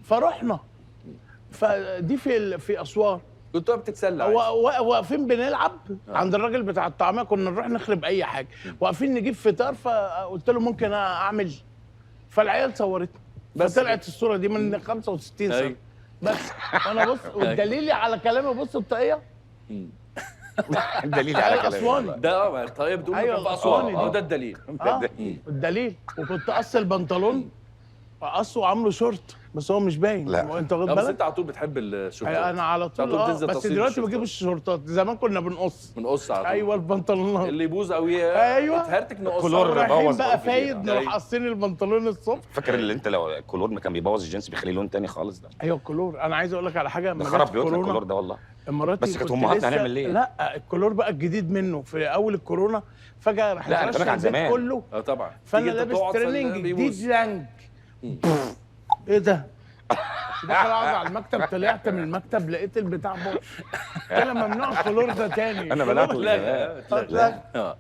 فرحنا. فدي في اسوان كنتوا بتتسلى عادي. واقفين بنلعب عند الراجل بتاع الطعميه، كنا نروح نخرب اي حاجه، واقفين نجيب فطار، فقلت له ممكن اعمل، فالعيال صورتني، فطلعت الصوره دي من 65 سنه بس. وانا بص، والدليل على كلامي، بص الطاقيه دليل على كلامي اسواني ده الطاقيه بتقول أيوة كان في اسوان. الأسواني دي. ده الدليل. الدليل. وكنت قص البنطلون، قصه وعامله شورت، بس هو مش باين. لا. انت واخد بس بالك؟ انت على طول بتحب الشورتات. انا على طول بتنزل بس تصوير دلوقتي الشورتات. بجيب الشورتات، زمان كنا بنقص على طول. ايوه البنطلونات اللي يبوظ او أيوة. يتهرتك نقص. كلور رايحين بوظ بقى أوروبي فايد، كده. نروح قاصين البنطلون الصبح. فاكر اللي انت لو الكلور ما كان بيبوظ الجنس بيخليه لون تاني خالص ده؟ ايوه الكلور. انا عايز اقول لك على حاجه، ده خرب بيوتنا الكلور ده والله. مراتي بس كانت كنت امهاتنا لسه- هنعمل ايه؟ لا الكلور بقى الجديد منه في اول الكورونا، فجاه راح لا، أنا رش بكلمك عن البيت زمان. كله. طبعا. فانا تيجي أنت لابس تقعد في تريننج بيبوظ. جديد لانج. ايه ده؟ دخل اقعد على المكتب، طلعت من المكتب لقيت البتاع بوظ. قلت لها ممنوع الكلور ده تاني. انا بناته لا زمان. لا لا.